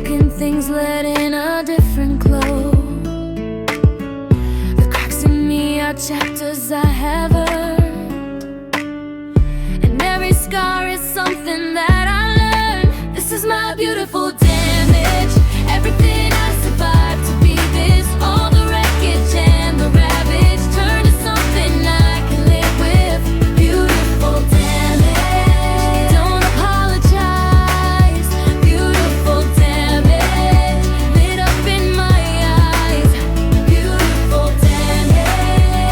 broken things let in a different glow. The cracks in me are chapters I have earned, and every scar is something that I learned. This is my beautiful damage, everything I survived to be this. All the wreckage and the ravage turned to something I can live with. Beautiful damage, don't apologize. Beautiful damage, lit up in my eyes. Beautiful damage,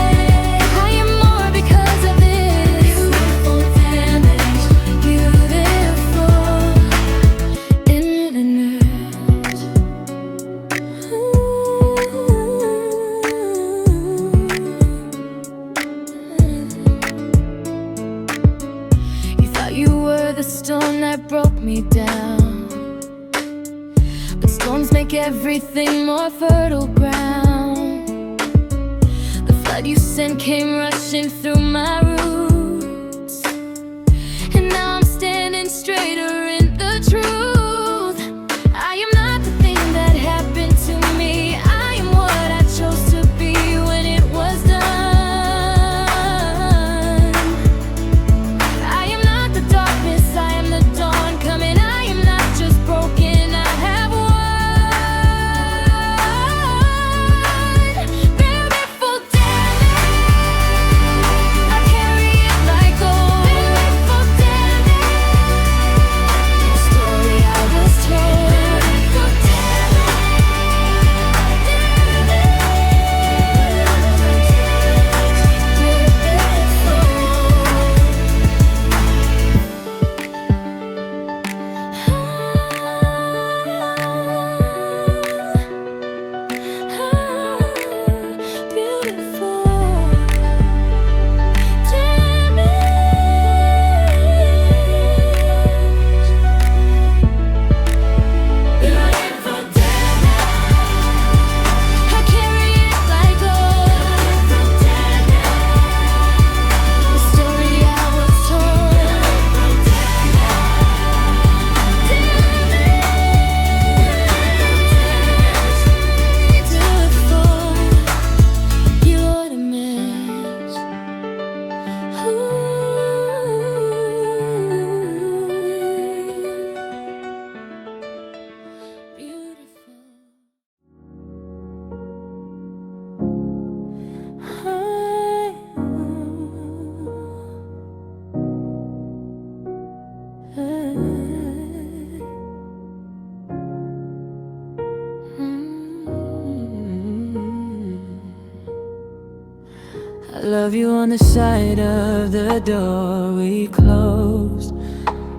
I am more because of this. Beautiful damage, beautiful internet. You thought you were the stone that broke me down, but storms make everything more fertile ground. The flood you sent came rushing through my roots, and now I'm standing straighter in the truth. I am not the thing that happened to me, I am what I chose to be when it was done. I am not the darkness, I am the dawn coming. I am not just broken, I have won. Beautiful damage, I carry it like gold. Beautiful damage, the story I was told. Beautiful I love you on the side of the door we closed.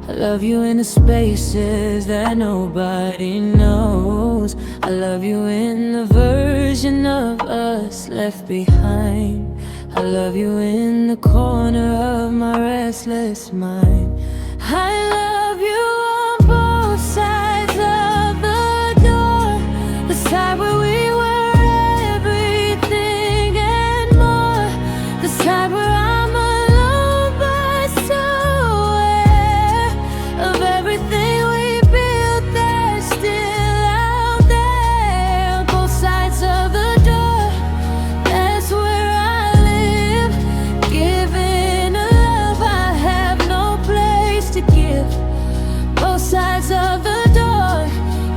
I love you in the spaces that nobody knows. I love you in the version of us left behind. I love you in the corner of my restless mind. I love you on both sides of the door, the side where we were everything and more, the side where I'm alone but so aware of everything we built that's still out there. Both sides of the door, that's where I live, giving a love I have no place to give. Both sides of the door,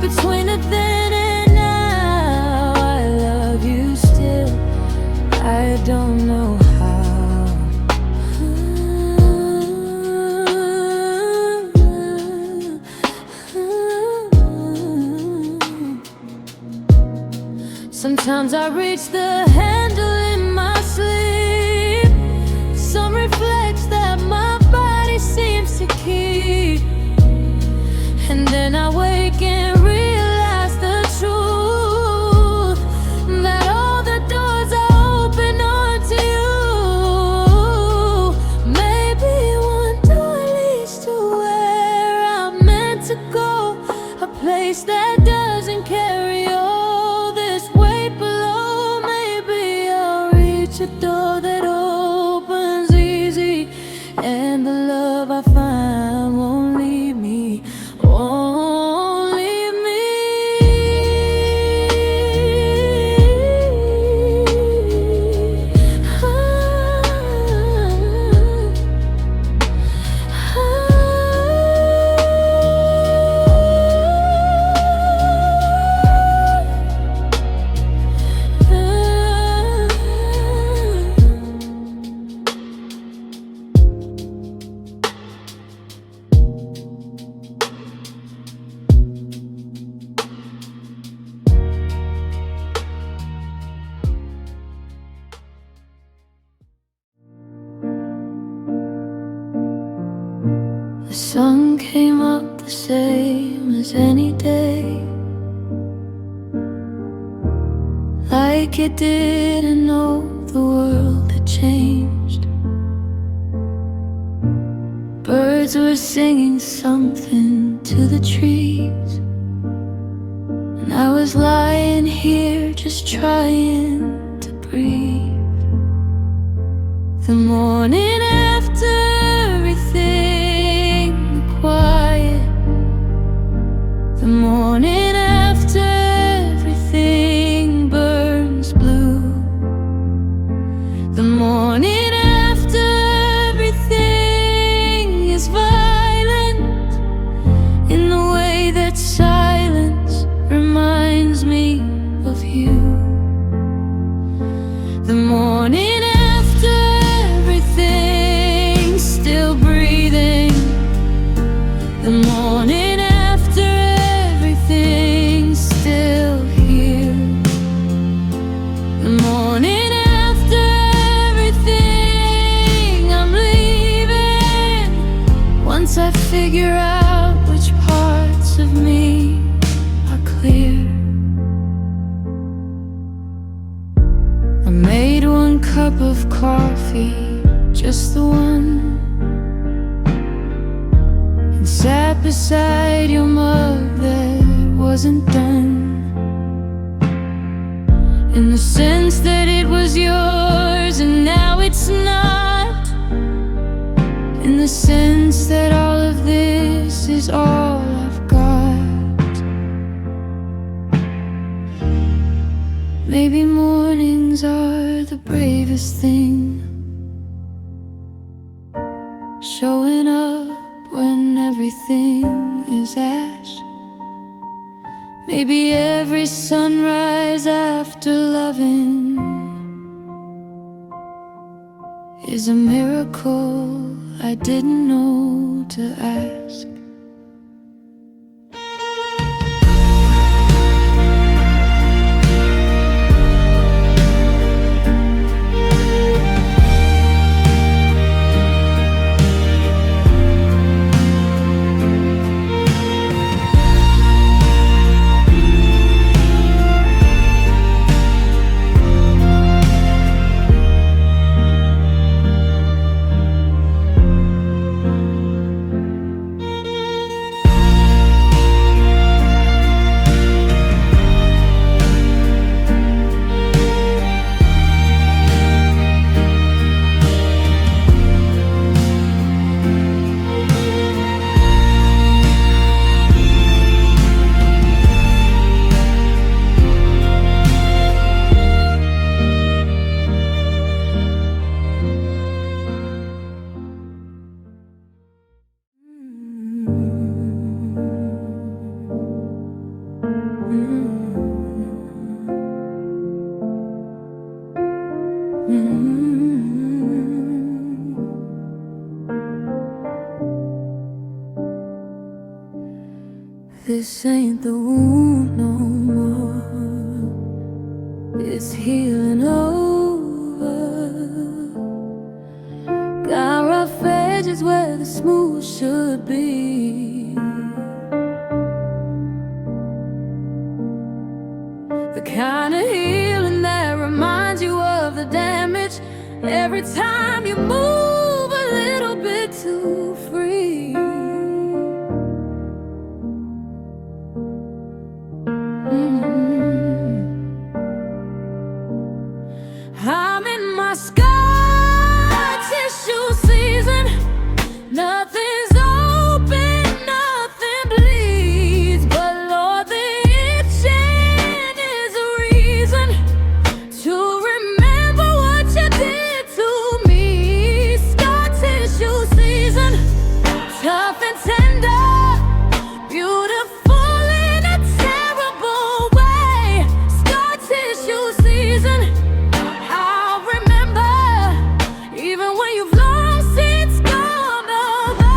between the then and now. I love you still, I don't know how. Sometimes I reach the handle in my sleep, some reflex that my body seems to keep, and then I wake and realize the truth, that all the doors are open onto you. Maybe one door leads to where I'm meant to go, a place that doesn't carry all this weight below. Maybe I'll reach a door that opens easy, and the love I find won't leave me, won't leave me. day, like it didn't know the world had changed. Birds were singing something to the trees, and I was lying here just trying to breathe. The morning after everything quiet, the morning after everything burns blue, the morning after everything is violent, in the way that silence reminds me of you. The morning after everything still breathing, the morning after everything still here, the morning after everything I'm leaving, once I figure out which parts of me are clear. I made one cup of coffee, just the one, and sat beside your mug that wasn't done, in the sense that it was yours and now it's not, in the sense that all of this is all I've got. Maybe mornings are the bravest thing, showing up when everything is ash. Maybe every sunrise after loving is a miracle I didn't know to ask. This ain't the wound no more, it's healing over. Got rough edges where the smooth should be, the kind of healing that reminds you of the damage every time you move a little bit too free. I'm in my scar tissue season. Nothing's open, nothing bleeds, but Lord, the itching is a reason to remember what you did to me. Scar tissue season, tough and tender, beautiful in a terrible way. Scar tissue season, I'll remember, even when you've lost, it's gone over.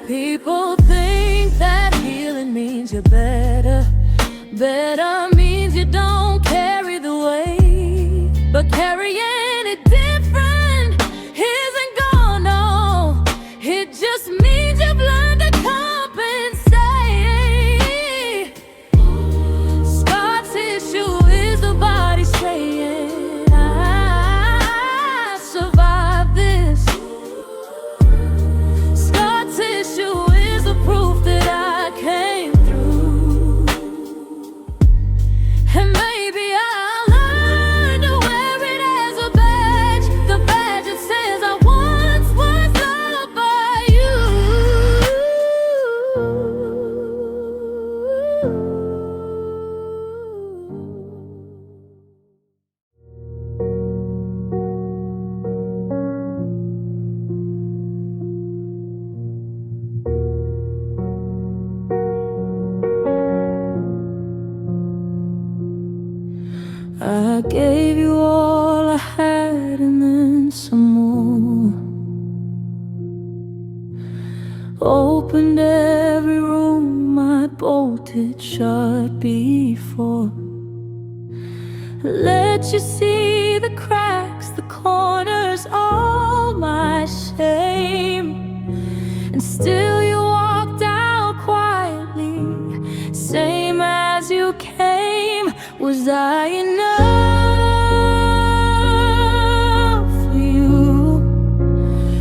People think that healing means you're better. Better means you don't carry the weight, but carrying it different isn't gone, no. It just means you've learned to compensate. I gave you all I had and then some more. Opened every room I bolted shut before. Let you see the cracks, the corners, all my shame. And still you walked out quietly, same as you came. Was I enough for you?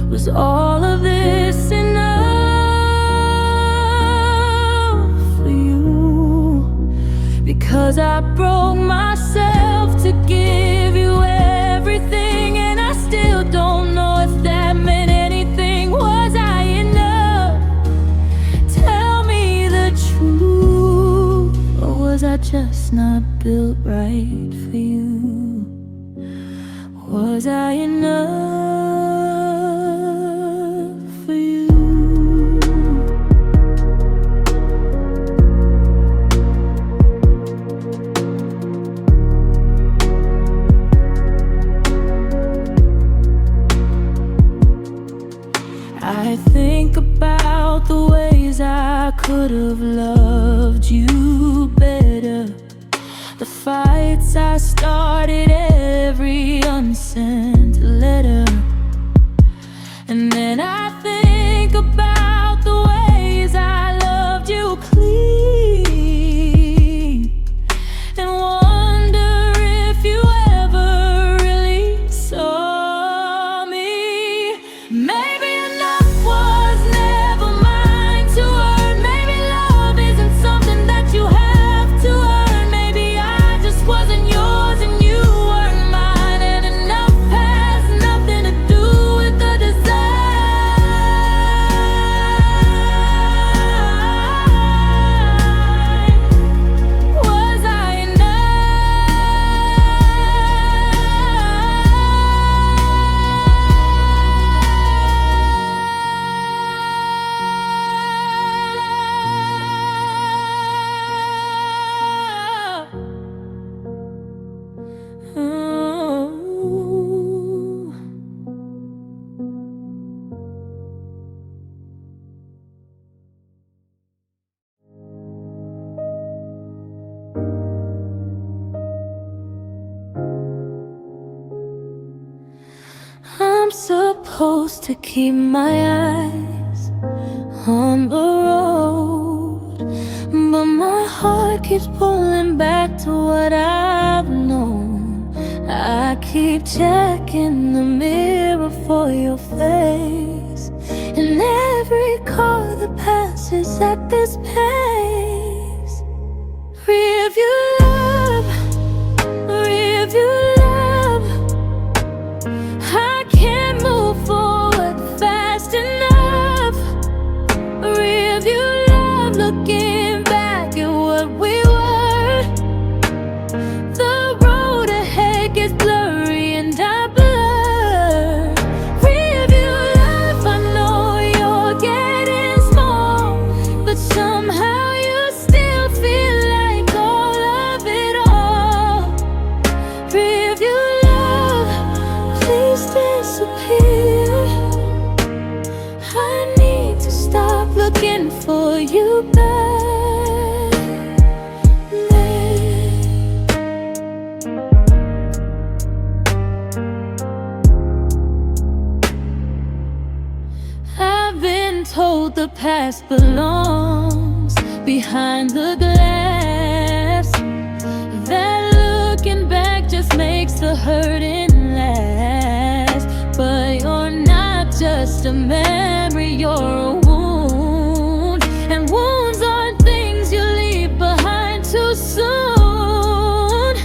Was all of this enough for you? Because I broke myself to give you everything, and I still don't know if that meant anything. Was I enough? Tell me the truth. Or was I just not built right for you? Was I enough for you? I think about the ways I could have loved you better, the fights I started, every unsent letter. And then I think about the ways I loved you clean, and wonder if you ever really saw me. Maybe enough was never mine to earn. Maybe love isn't something that you have to earn. Maybe I just wasn't yours and you weren't mine, and enough has nothing to do with the design. Was I I'm supposed to keep my eyes on the road, but my heart keeps pulling back to what I've known. I keep checking the mirror for your face, and every car that passes at this pace. Review love, review love. I can't move forward fast enough. Review love, looking back at what we were. The road ahead gets blurry and I blur. Review love, I know you're getting small, but somehow you still feel like all of it all. Review love, please disappear. I need to stop looking for you back there. I've been told the past belongs behind the glass, that looking back just makes the hurting last. But you're not just a memory, you're a wound, and wounds aren't things you leave behind too soon.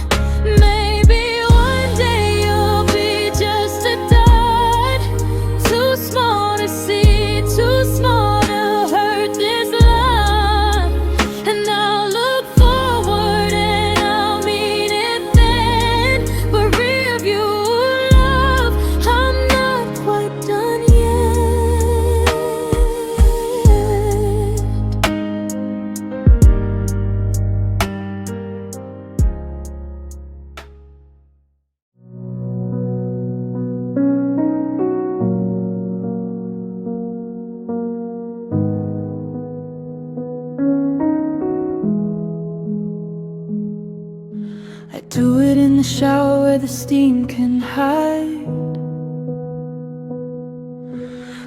Maybe one day you'll be just a dot, too small to see, too small to hurt this love. And I'll look forward and I'll mean it then. But review love, I'm not quite done yet. I do it in the shower where the steam can hide.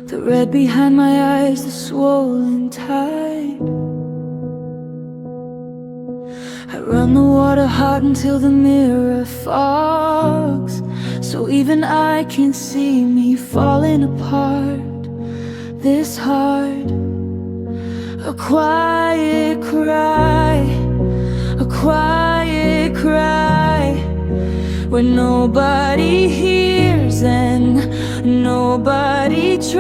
The red behind my eyes, the swollen tide. I run the water hot until the mirror fogs, so even I can see me falling apart. This hard, a quiet cry, a quiet cry, where nobody hears and nobody tries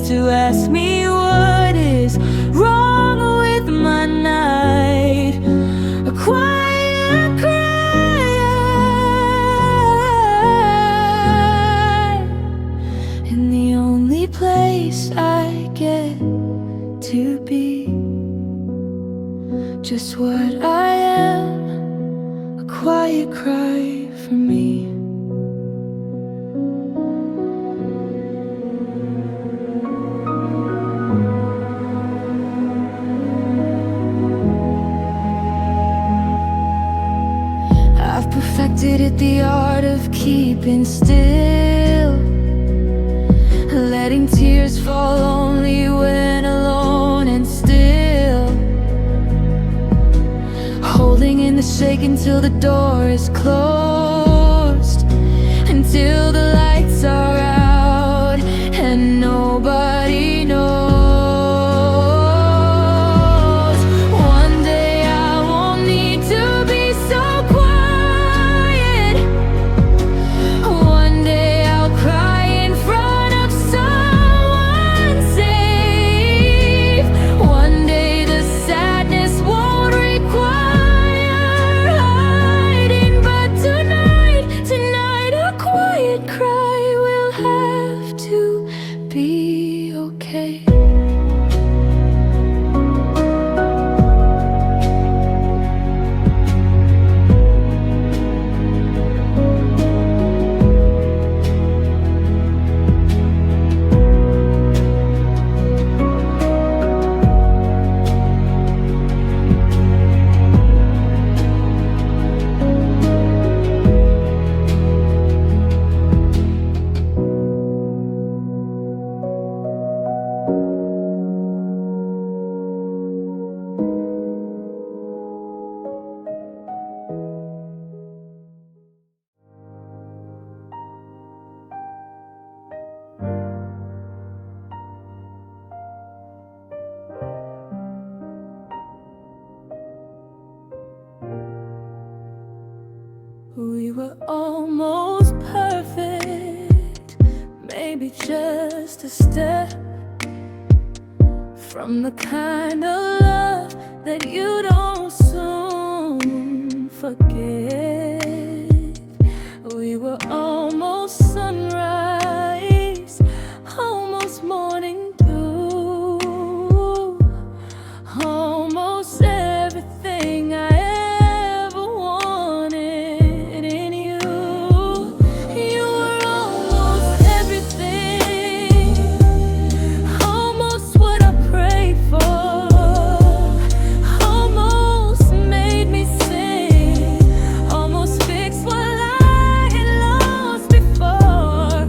to ask me what is wrong with my night. A quiet cry, in the only place I get to be just what I am, a quiet cry for me. I've perfected it, the art of keeping still, letting tears fall only when alone and still, holding in the shake until the door is closed, until the lights are out and nobody knows. One day I won't need to be so quiet. One day I'll cry in front of someone safe. One day the sadness won't require hiding, but tonight a quiet cry will have to be okay. We were almost perfect, maybe just a step from the kind of love that you don't soon forget. We were almost sunrise, almost morning dew, almost everything I ever wanted in you. You were almost everything, almost what I prayed for, almost made me sing, almost fixed what I had lost before.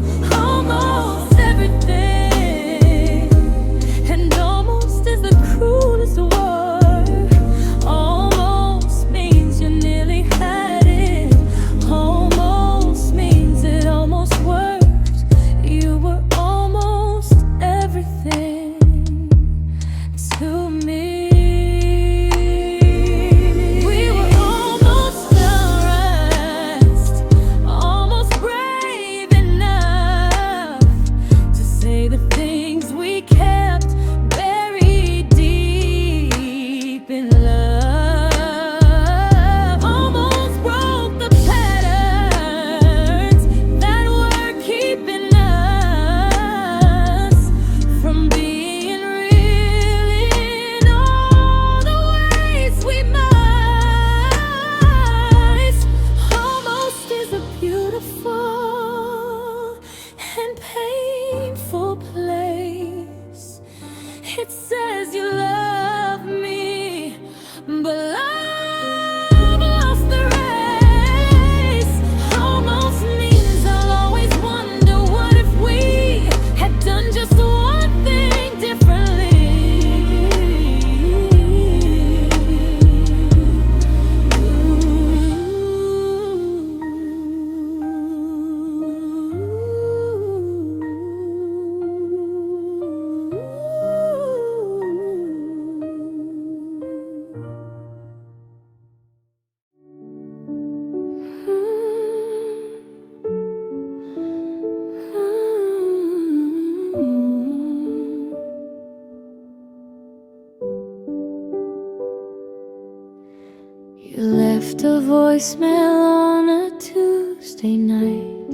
left a voicemail on a Tuesday night.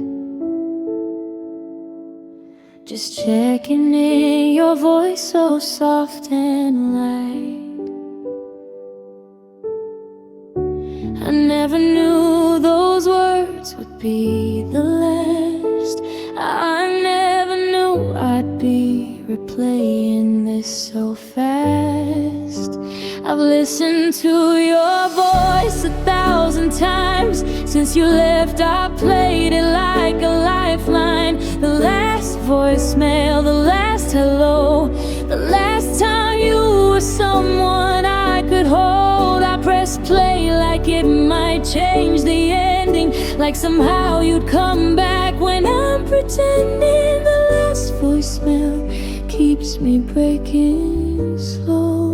Just checking in, your voice so soft and light. I never knew those words would be the last. I never knew I'd be replaying this so fast. I've listened to your voice 1,000 times. Since you left, I played it like a lifeline. The last voicemail, the last hello, the last time you were someone I could hold. I pressed play like it might change the ending, like somehow you'd come back when I'm pretending. The last voicemail keeps me breaking slow.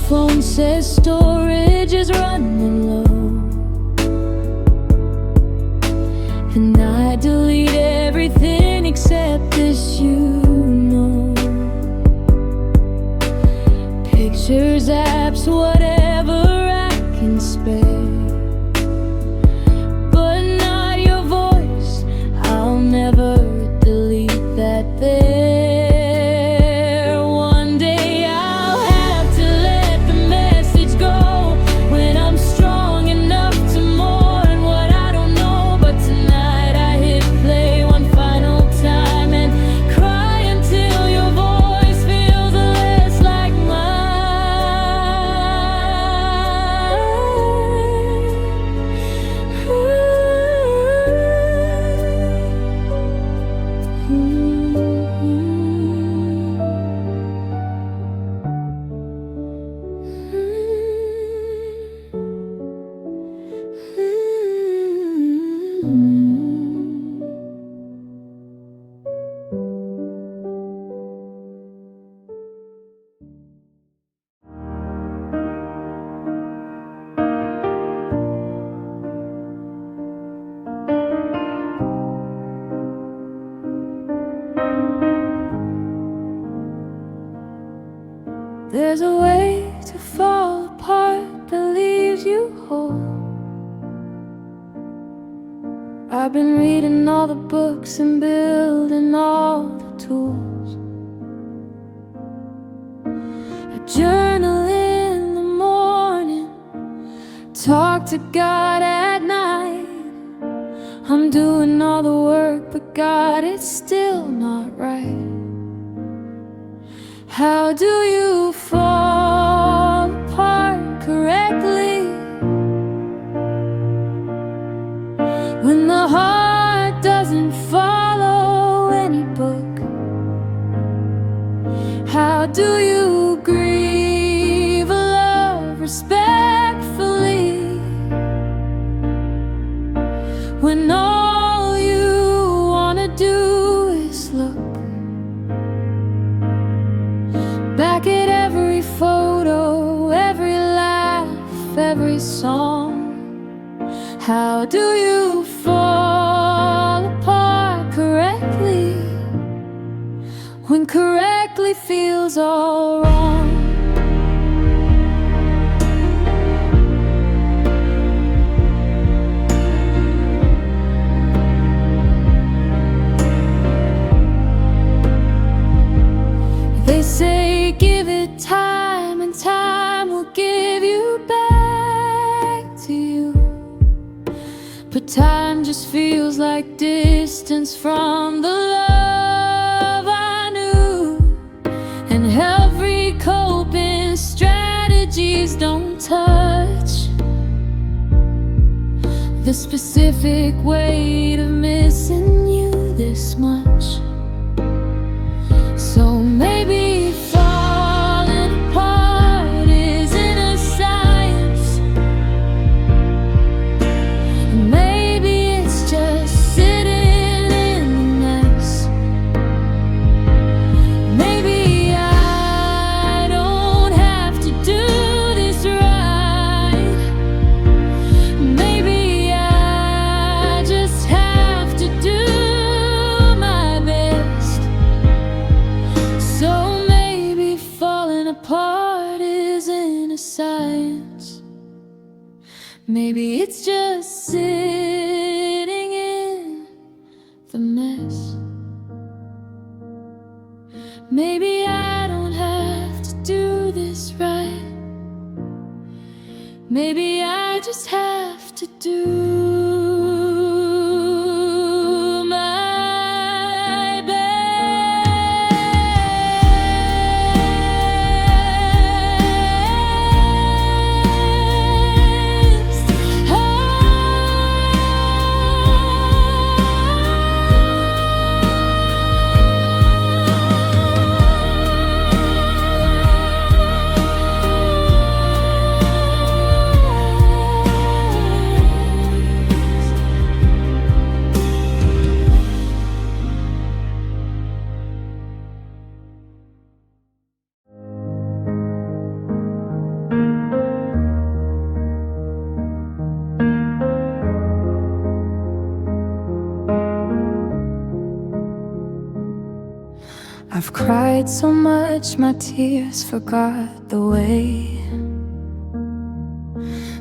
Phone says storage is running low, and I delete everything except this, you know. Pictures, apps, whatever I can spare, but not your voice. I'll never delete that there. There's a way to fall apart that leaves you whole. I've been reading all the books and building all the tools. I journal in the morning, talk to God at night. I'm doing all the work, but God, it's still not right. How do you fall apart correctly when the heart doesn't follow any book? How do you grieve a love respectfully when all you wanna do is look back at every photo, every laugh, every song? How do you fall apart correctly when correctly feels all wrong? They say give it time, and time will give you back to you. But time just feels like distance from the love I knew. And every coping strategies don't touch the specific weight of missing you this much. So maybe falling apart isn't a science, and maybe it's just sitting in the mess. Maybe I don't have to do this apart isn't a science. Maybe it's just sitting in the mess. Maybe I don't have to do this right. Maybe I just have to do my best. I've cried so much, my tears forgot the way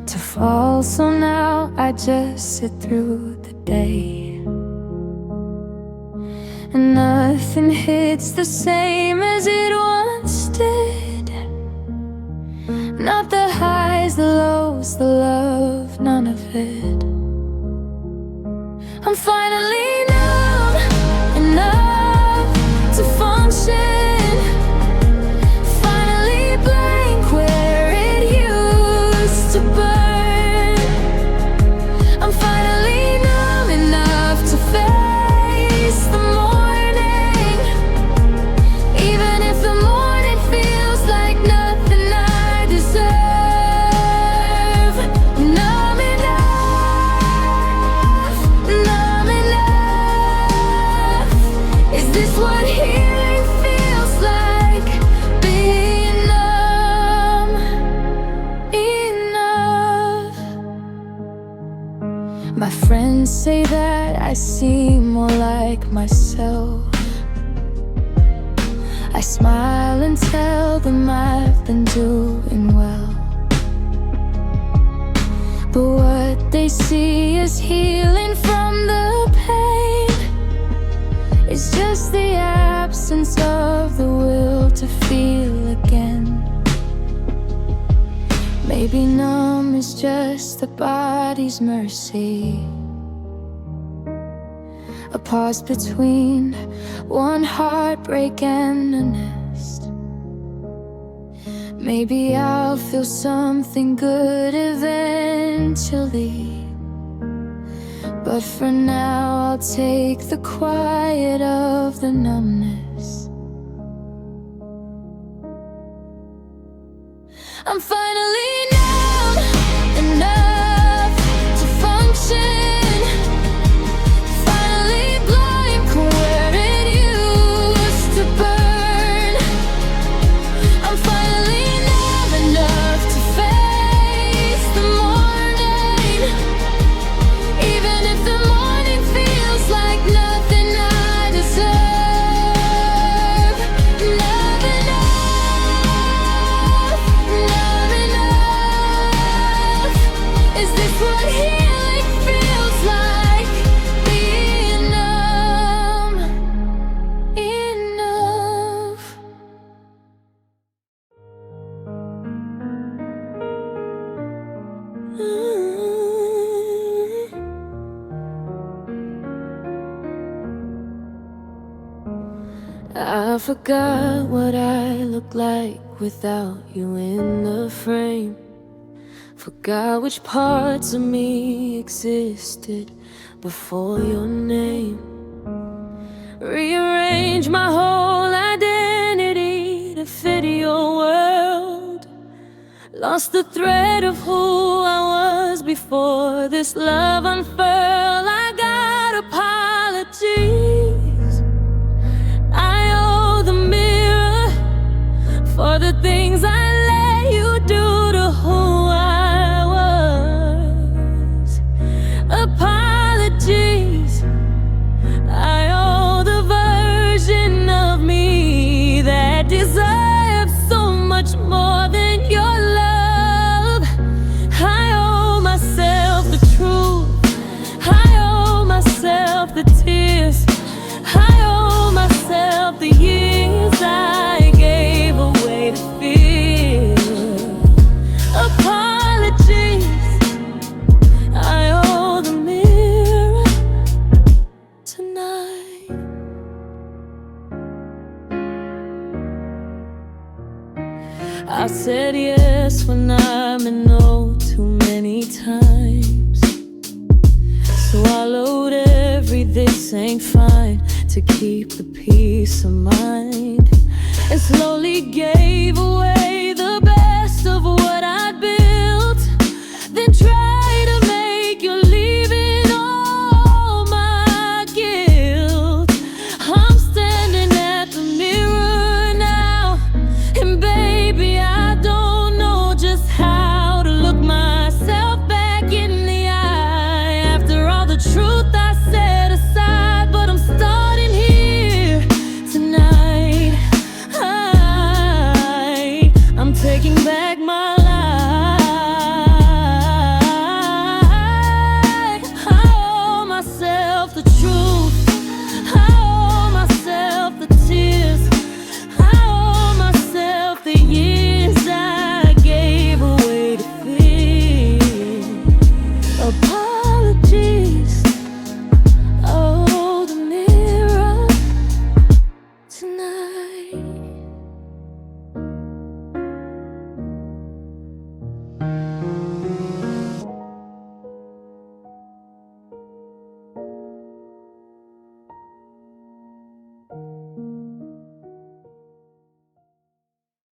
to fall, so now I just sit through the day. And nothing hits the same as it once did. Not the highs, the lows, the love, none of it. I'm finally numb enough to function, finally blank where it used to burn. I'm finally numb enough to face the morning, even if the morning feels like nothing I deserve. Numb enough, numb enough. Is this what healing feels like? Being numb enough. My friends say that I seem more like myself. I smile and tell them I've been doing well, but what they see is healing from the pain. It's just the absence of the will to feel again. Maybe numb is just the body's mercy, a pause between one heartbreak and a nest. Maybe I'll feel something good eventually, but for now I'll take the quiet of the numbness. I'm finally numb enough to function, finally blank where it used to burn. I'm finally numb enough to face the morning, even if the morning feels like nothing I deserve. Numb enough, numb enough. Is this what healing feels like? Being numb enough. I forgot what I look like without you in the frame. Forgot which parts of me existed before your name. Rearrange my whole identity to fit your world. Lost the thread of who I was before this love unfurled. I got apologies. I owe the mirror for the things I let you do to who I was. Apologies. I owe the version of me that deserves so much I said yes when I meant no too many times. Swallowed every this ain't fine to keep the peace of mind, and slowly gave away the best of what I'd built, then tried to make you leaving all my guilt. I'm standing at the mirror now, and baby, I don't know just how to look myself back in the eye after all the truth I set aside. But I'm starting here tonight. I'm taking back